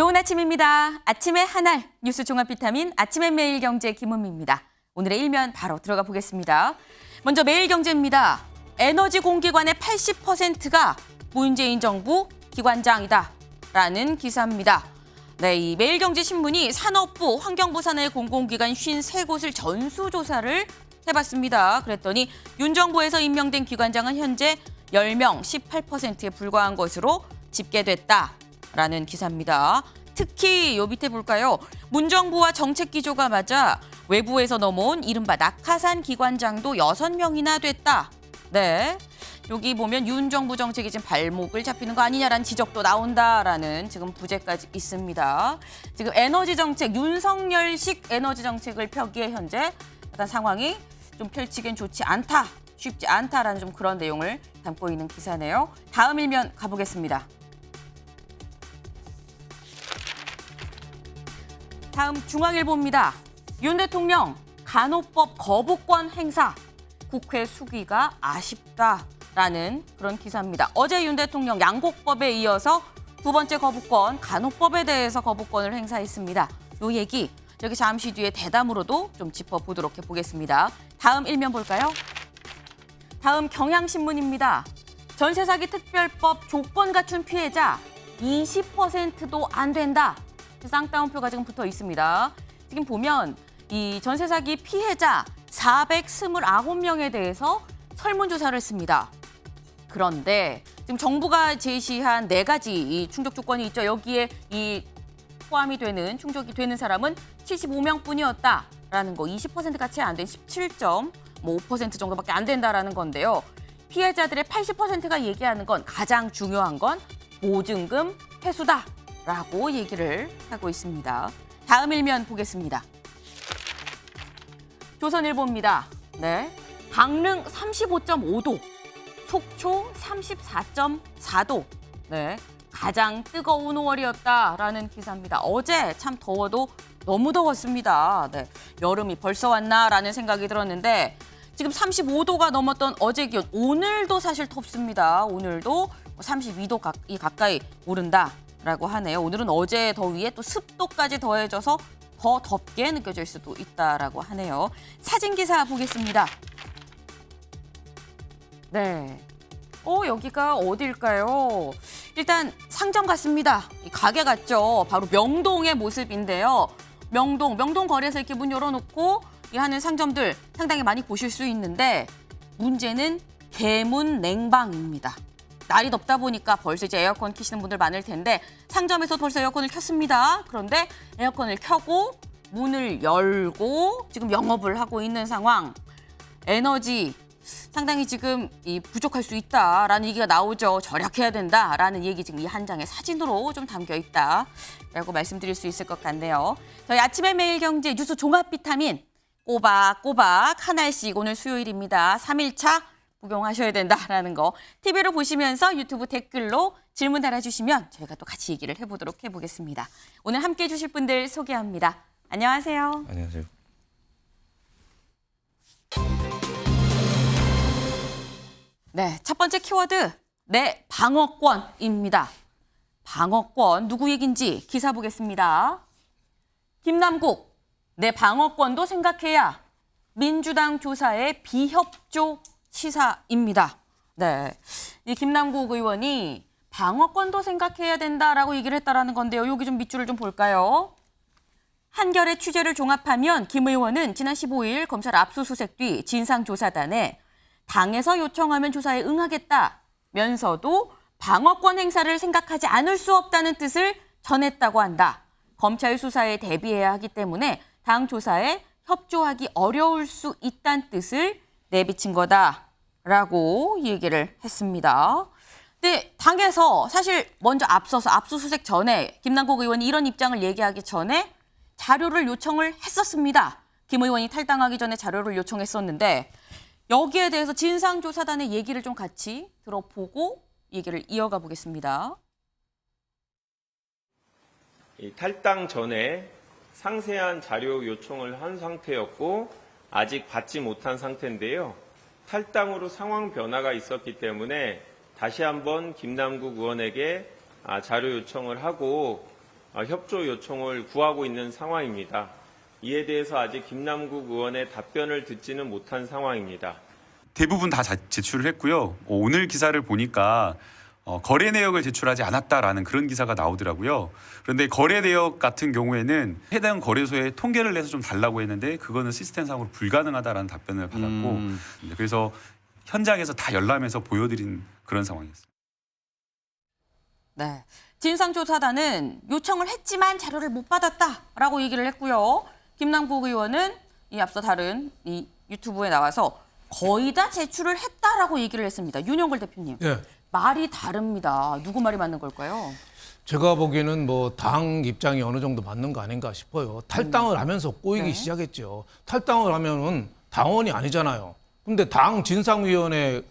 좋은 아침입니다. 아침의 하날 뉴스 종합 비타민 아침의 매일경제 김은미입니다. 오늘의 일면 바로 들어가 보겠습니다. 먼저 매일경제입니다. 에너지 공기관의 80%가 문재인 정부 기관장이다라는 기사입니다. 네, 이 매일경제신문이 산업부, 환경부 산하의 공공기관 53곳을 전수조사를 해봤습니다. 그랬더니 윤 정부에서 임명된 기관장은 현재 10명, 18%에 불과한 것으로 집계됐다라는 기사입니다. 특히 요 밑에 볼까요? 문 정부와 정책 기조가 맞아 외부에서 넘어온 이른바 낙하산 기관장도 6명이나 됐다. 네, 여기 보면 윤 정부 정책이 지금 발목을 잡히는 거 아니냐라는 지적도 나온다라는 지금 부제까지 있습니다. 지금 에너지 정책, 윤석열식 에너지 정책을 펴기에 현재 약간 상황이 좀 펼치긴 좋지 않다, 쉽지 않다라는 좀 그런 내용을 담고 있는 기사네요. 다음 일면 가보겠습니다. 다음 중앙일보입니다. 윤 대통령 간호법 거부권 행사, 국회 수기가 아쉽다라는 그런 기사입니다. 어제 윤 대통령 양곡법에 이어서 두 번째 거부권, 간호법에 대해서 거부권을 행사했습니다. 이 얘기 여기 잠시 뒤에 대담으로도 좀 짚어보도록 해보겠습니다. 다음 일면 볼까요? 다음 경향신문입니다. 전세 사기 특별법 조건 갖춘 피해자 20%도 안 된다. 쌍따옴표가 지금 붙어 있습니다. 지금 보면 이 전세 사기 피해자 429명에 대해서 설문조사를 했습니다. 그런데 지금 정부가 제시한 4가지 이 충족 조건이 있죠. 여기에 이 포함이 되는 충족이 되는 사람은 75명뿐이었다라는 거, 20%가 채 안 된 17.5% 정도밖에 안 된다라는 건데요. 피해자들의 80%가 얘기하는 건 가장 중요한 건 보증금 회수다라고 얘기를 하고 있습니다. 다음 일면 보겠습니다. 조선일보입니다. 네, 강릉 35.5도, 속초 34.4도. 네, 가장 뜨거운 5월이었다라는 기사입니다. 어제 참 더워도 너무 더웠습니다. 네, 여름이 벌써 왔나라는 생각이 들었는데 지금 35도가 넘었던 어제 기온, 오늘도 사실 덥습니다. 오늘도 32도 가까이 오른다라고 하네요. 오늘은 어제 더위에 또 습도까지 더해져서 더 덥게 느껴질 수도 있다라고 하네요. 사진 기사 보겠습니다. 네. 여기가 어딜까요? 일단 상점 같습니다. 가게 같죠? 바로 명동의 모습인데요. 명동 거리에서 이렇게 문 열어놓고 하는 상점들 상당히 많이 보실 수 있는데 문제는 대문 냉방입니다. 날이 덥다 보니까 벌써 이제 에어컨 켜시는 분들 많을 텐데 상점에서 벌써 에어컨을 켰습니다. 그런데 에어컨을 켜고 문을 열고 지금 영업을 하고 있는 상황. 에너지 상당히 지금 부족할 수 있다라는 얘기가 나오죠. 절약해야 된다라는 얘기 지금 이 한 장의 사진으로 좀 담겨 있다라고 말씀드릴 수 있을 것 같네요. 저희 아침의 매일경제 뉴스 종합 비타민 꼬박꼬박 하나씩 오늘 수요일입니다. 3일차 복용하셔야 된다라는 거 TV로 보시면서 유튜브 댓글로 질문 달아주시면 저희가 또 같이 얘기를 해보겠습니다. 오늘 함께해 주실 분들 소개합니다. 안녕하세요. 안녕하세요. 네, 첫 번째 키워드 내 방어권입니다. 방어권 누구 얘긴지 기사 보겠습니다. 김남국 내 방어권도 생각해야 민주당 조사에 비협조 시사입니다. 네, 이 김남국 의원이 방어권도 생각해야 된다라고 얘기를 했다라는 건데요. 여기 좀 밑줄을 좀 볼까요? 한겨레 취재를 종합하면 김 의원은 지난 15일 검찰 압수수색 뒤 진상조사단에 당에서 요청하면 조사에 응하겠다면서도 방어권 행사를 생각하지 않을 수 없다는 뜻을 전했다고 한다. 검찰 수사에 대비해야 하기 때문에 당 조사에 협조하기 어려울 수 있다는 뜻을 내비친 거다라고 얘기를 했습니다. 근데 당에서 사실 먼저 앞서서 압수수색 전에 김남국 의원이 이런 입장을 얘기하기 전에 자료를 요청을 했었습니다. 김 의원이 탈당하기 전에 자료를 요청했었는데 여기에 대해서 진상조사단의 얘기를 좀 같이 들어보고 얘기를 이어가 보겠습니다. 탈당 전에 상세한 자료 요청을 한 상태였고 아직 받지 못한 상태인데요. 탈당으로 상황 변화가 있었기 때문에 다시 한번 김남국 의원에게 자료 요청을 하고 협조 요청을 구하고 있는 상황입니다. 이에 대해서 아직 김남국 의원의 답변을 듣지는 못한 상황입니다. 대부분 다 제출을 했고요. 오늘 기사를 보니까 거래 내역을 제출하지 않았다라는 그런 기사가 나오더라고요. 그런데 거래 내역 같은 경우에는 해당 거래소에 통계를 내서 좀 달라고 했는데 그거는 시스템상으로 불가능하다라는 답변을 받았고 그래서 현장에서 다 열람해서 보여드린 그런 상황이었습니다. 네. 진상조사단은 요청을 했지만 자료를 못 받았다라고 얘기를 했고요. 김남국 의원은 이 앞서 다른 이 유튜브에 나와서 거의 다 제출을 했다라고 얘기를 했습니다. 윤영걸 대표님. 예. 말이 다릅니다. 누구 말이 맞는 걸까요? 제가 보기에는 뭐 당 입장이 어느 정도 맞는 거 아닌가 싶어요. 탈당을 하면서 꼬이기 네. 시작했죠. 탈당을 하면은 당원이 아니잖아요. 근데 당 진상위원회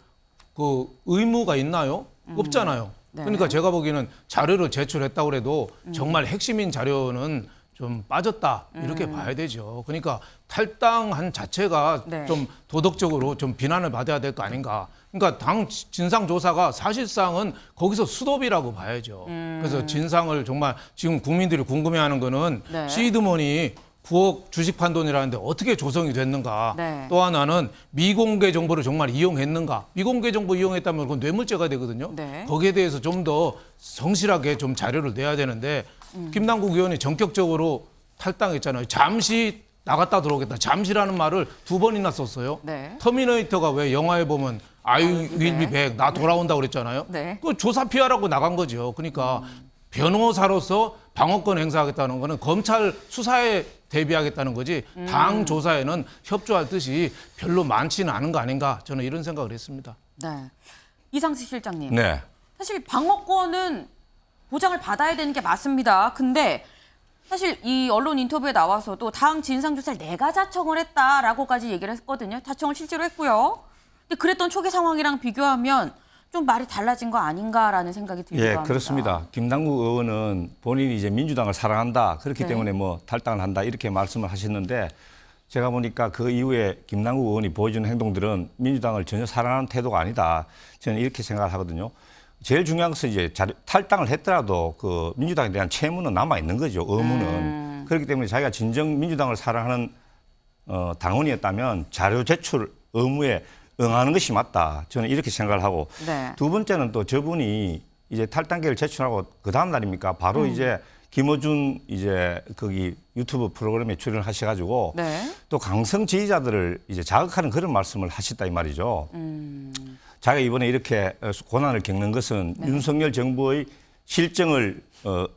그 의무가 있나요? 없잖아요. 네. 그러니까 제가 보기에는 자료를 제출했다고 해도 정말 핵심인 자료는 좀 빠졌다 이렇게 봐야 되죠. 그러니까 탈당한 자체가 네. 좀 도덕적으로 좀 비난을 받아야 될 거 아닌가. 그러니까 당 진상조사가 사실상은 거기서 수도비라고 봐야죠. 그래서 진상을 정말 지금 국민들이 궁금해하는 거는 네. 시드머니 9억 주식 판돈이라는데 어떻게 조성이 됐는가. 네. 또 하나는 미공개 정보를 정말 이용했는가. 미공개 정보 이용했다면 그건 뇌물죄가 되거든요. 네. 거기에 대해서 좀 더 성실하게 좀 자료를 내야 되는데 김남국 의원이 전격적으로 탈당했잖아요. 잠시 나갔다 들어오겠다. 잠시라는 말을 2번이나 썼어요. 네. 터미네이터가 왜 영화에 보면 I will be back, 나 돌아온다고 그랬잖아요. 네. 그 조사 피하라고 나간 거죠. 그러니까 변호사로서 방어권 행사하겠다는 거는 검찰 수사에 대비하겠다는 거지 당 조사에는 협조할 뜻이 별로 많지는 않은 거 아닌가 저는 이런 생각을 했습니다. 네. 이상식 실장님. 네. 사실 방어권은 보장을 받아야 되는 게 맞습니다. 근데 사실 이 언론 인터뷰에 나와서도 당 진상조사를 내가 자청을 했다라고까지 얘기를 했거든요. 자청을 실제로 했고요. 근데 그랬던 초기 상황이랑 비교하면 좀 말이 달라진 거 아닌가라는 생각이 들기도 예, 합니다. 그렇습니다. 김남국 의원은 본인이 이제 민주당을 사랑한다. 그렇기 네. 때문에 뭐 탈당을 한다. 이렇게 말씀을 하셨는데 제가 보니까 그 이후에 김남국 의원이 보여주는 행동들은 민주당을 전혀 사랑하는 태도가 아니다. 저는 이렇게 생각을 하거든요. 제일 중요한 것은 이제 탈당을 했더라도 그 민주당에 대한 채무는 남아 있는 거죠. 의무는. 그렇기 때문에 자기가 진정 민주당을 사랑하는 당원이었다면 자료 제출 의무에 응하는 것이 맞다. 저는 이렇게 생각을 하고 네. 두 번째는 또 저분이 이제 탈당계를 제출하고 그 다음 날입니까? 바로 이제 김어준 이제 거기 유튜브 프로그램에 출연을 하셔가지고 네. 또 강성 지지자들을 이제 자극하는 그런 말씀을 하셨다 이 말이죠. 자기가 이번에 이렇게 고난을 겪는 것은 윤석열 정부의 실정을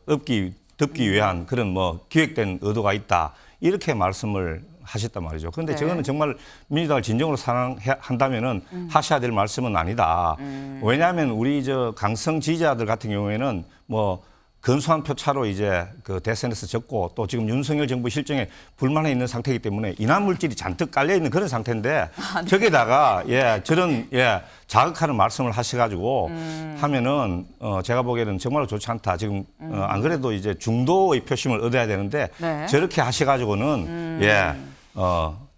덮기 위한 그런 뭐 기획된 의도가 있다. 이렇게 말씀을 하셨단 말이죠. 그런데 네. 저거는 정말 민주당을 진정으로 사랑한다면은 하셔야 될 말씀은 아니다. 왜냐하면 우리 저 강성 지지자들 같은 경우에는 뭐 근소한 표 차로 이제 그 대선에서 졌고 또 지금 윤석열 정부 실정에 불만해 있는 상태이기 때문에 인한 물질이 잔뜩 깔려 있는 그런 상태인데 네. 저기다가 저런 자극하는 말씀을 하셔가지고 하면은 제가 보기에는 정말로 좋지 않다. 지금 안 그래도 이제 중도의 표심을 얻어야 되는데 네. 저렇게 하셔가지고는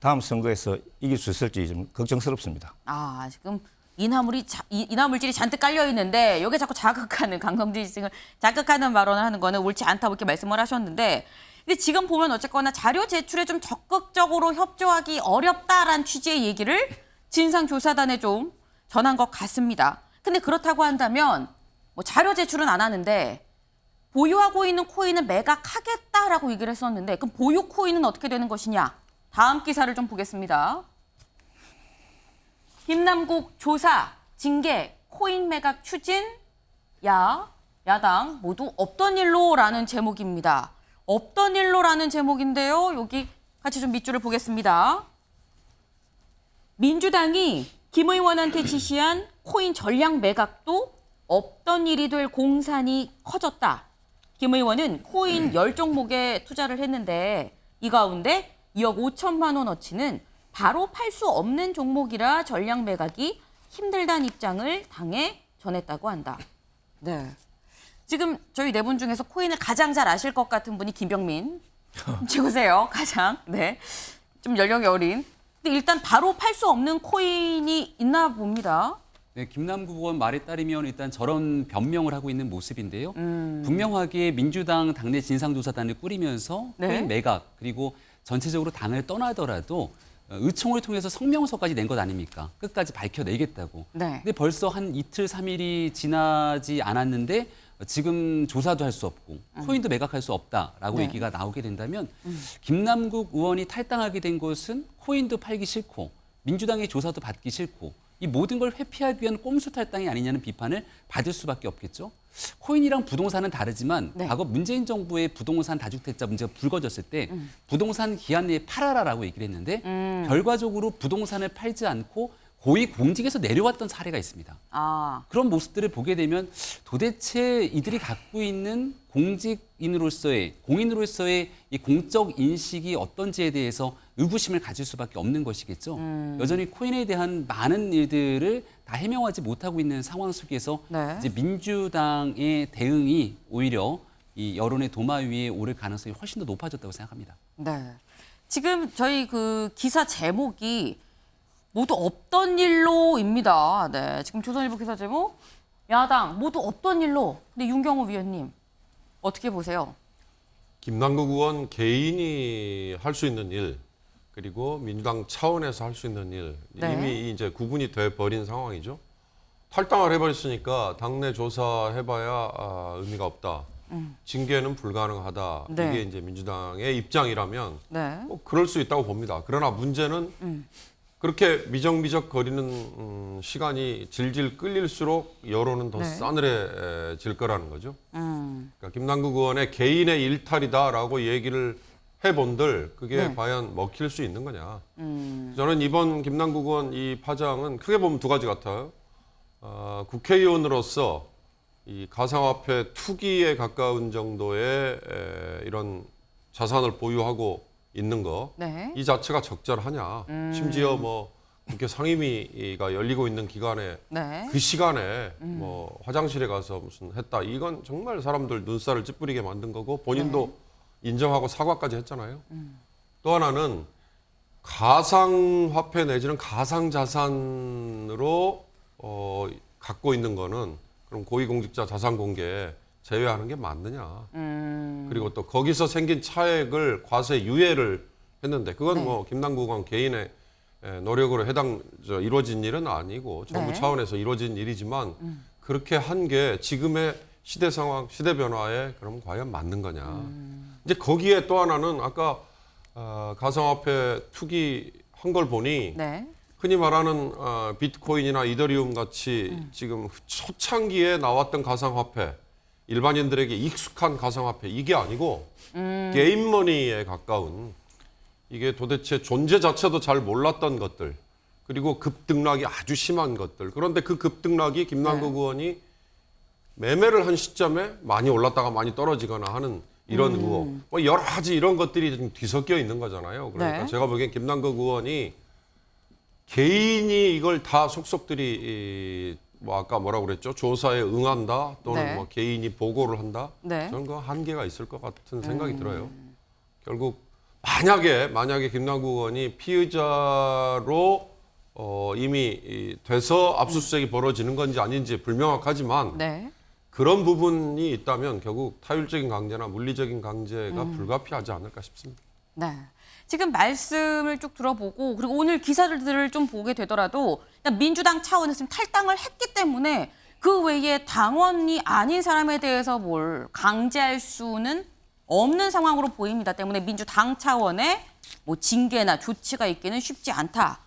다음 선거에서 이길 수 있을지 좀 걱정스럽습니다. 아, 지금 인화물질이 잔뜩 깔려 있는데 여기 자꾸 자극하는 강성지지층을 자극하는 발언을 하는 거는 옳지 않다고 이렇게 말씀을 하셨는데 근데 지금 보면 어쨌거나 자료 제출에 좀 적극적으로 협조하기 어렵다라는 취지의 얘기를 진상조사단에 좀 전한 것 같습니다. 근데 그렇다고 한다면 뭐 자료 제출은 안 하는데 보유하고 있는 코인은 매각하겠다라고 얘기를 했었는데 그럼 보유 코인은 어떻게 되는 것이냐? 다음 기사를 좀 보겠습니다. 김남국 조사, 징계, 코인 매각 추진, 야당 모두 없던 일로라는 제목입니다. 없던 일로라는 제목인데요. 여기 같이 좀 밑줄을 보겠습니다. 민주당이 김 의원한테 지시한 코인 전량 매각도 없던 일이 될 공산이 커졌다. 김 의원은 코인 10종목에 투자를 했는데 이 가운데 2억 5천만 원어치는 바로 팔 수 없는 종목이라 전량 매각이 힘들다는 입장을 당에 전했다고 한다. 네. 지금 저희 네 분 중에서 코인을 가장 잘 아실 것 같은 분이 김병민 최고세요. 가장. 네. 좀 연령이 어린. 근데 일단 바로 팔 수 없는 코인이 있나 봅니다. 네, 김남국 의원 말에 따르면 일단 저런 변명을 하고 있는 모습인데요. 분명하게 민주당 당내 진상조사단을 꾸리면서 네. 코인 매각 그리고 전체적으로 당을 떠나더라도 의총을 통해서 성명서까지 낸 것 아닙니까? 끝까지 밝혀내겠다고. 네. 근데 벌써 한 이틀, 3일이 지나지 않았는데 지금 조사도 할 수 없고 코인도 매각할 수 없다라고 네. 얘기가 나오게 된다면 김남국 의원이 탈당하게 된 것은 코인도 팔기 싫고 민주당의 조사도 받기 싫고 이 모든 걸 회피하기 위한 꼼수 탈당이 아니냐는 비판을 받을 수밖에 없겠죠. 코인이랑 부동산은 다르지만 네. 과거 문재인 정부의 부동산 다주택자 문제가 불거졌을 때 부동산 기한 내에 팔아라라고 얘기를 했는데 결과적으로 부동산을 팔지 않고 고위공직에서 내려왔던 사례가 있습니다. 아, 그런 모습들을 보게 되면 도대체 이들이 갖고 있는 공인으로서의 이 공적 인식이 어떤지에 대해서 의구심을 가질 수밖에 없는 것이겠죠. 여전히 코인에 대한 많은 일들을 다 해명하지 못하고 있는 상황 속에서 네. 이제 민주당의 대응이 오히려 이 여론의 도마 위에 오를 가능성이 훨씬 더 높아졌다고 생각합니다. 네. 지금 저희 그 기사 제목이 모두 없던 일로입니다. 네. 지금 조선일보 기사 제목 야당 모두 없던 일로. 근데 윤경호 위원님 어떻게 보세요? 김남국 의원 개인이 할 수 있는 일 그리고 민주당 차원에서 할 수 있는 일 네. 이미 이제 구분이 돼 버린 상황이죠. 탈당을 해버렸으니까 당내 조사해봐야 의미가 없다. 징계는 불가능하다. 네. 이게 이제 민주당의 입장이라면 네. 뭐 그럴 수 있다고 봅니다. 그러나 문제는 그렇게 미적미적 거리는 시간이 질질 끌릴수록 여론은 더 네. 싸늘해질 거라는 거죠. 그러니까 김남국 의원의 개인의 일탈이다라고 얘기를 해본들 그게 네. 과연 먹힐 수 있는 거냐. 저는 이번 김남국 의원 이 파장은 크게 보면 두 가지 같아요. 국회의원으로서 이 가상화폐 투기에 가까운 정도의 이런 자산을 보유하고 있는 거, 네. 이 자체가 적절하냐. 심지어 뭐 국회 상임위가 열리고 있는 기간에 네. 그 시간에 뭐 화장실에 가서 무슨 했다. 이건 정말 사람들 눈살을 찌푸리게 만든 거고 본인도 인정하고 사과까지 했잖아요. 또 하나는 가상화폐 내지는 가상자산으로 갖고 있는 거는 그럼 고위공직자 자산 공개 제외하는 게 맞느냐. 그리고 또 거기서 생긴 차액을 과세 유예를 했는데 그건 네. 뭐 김남국 의원 개인의 노력으로 이루어진 일은 아니고 정부 네. 차원에서 이루어진 일이지만 그렇게 한 게 지금의 시대 상황, 시대 변화에 그럼 과연 맞는 거냐. 이제 거기에 또 하나는 아까 가상화폐 투기 한 걸 보니 네. 흔히 말하는 비트코인이나 이더리움 같이 지금 초창기에 나왔던 가상화폐, 일반인들에게 익숙한 가상화폐 이게 아니고 게임머니에 가까운 이게 도대체 존재 자체도 잘 몰랐던 것들 그리고 급등락이 아주 심한 것들. 그런데 그 급등락이 김남국 네. 의원이 매매를 한 시점에 많이 올랐다가 많이 떨어지거나 하는 이런 의혹. 뭐 여러 가지 이런 것들이 좀 뒤섞여 있는 거잖아요. 그러니까 네. 제가 보기엔 김남국 의원이 개인이 이걸 다 속속들이 뭐 아까 뭐라고 그랬죠? 조사에 응한다 또는 네. 뭐 개인이 보고를 한다. 네. 저는 그 한계가 있을 것 같은 생각이 들어요. 결국 만약에 김남국 의원이 피의자로 이미 돼서 압수수색이 벌어지는 건지 아닌지 불명확하지만 네. 그런 부분이 있다면 결국 타율적인 강제나 물리적인 강제가 불가피하지 않을까 싶습니다. 네. 지금 말씀을 쭉 들어보고 그리고 오늘 기사들을 좀 보게 되더라도 그냥 민주당 차원에서 지금 탈당을 했기 때문에 그 외에 당원이 아닌 사람에 대해서 뭘 강제할 수는 없는 상황으로 보입니다. 때문에 민주당 차원의 뭐 징계나 조치가 있기는 쉽지 않다.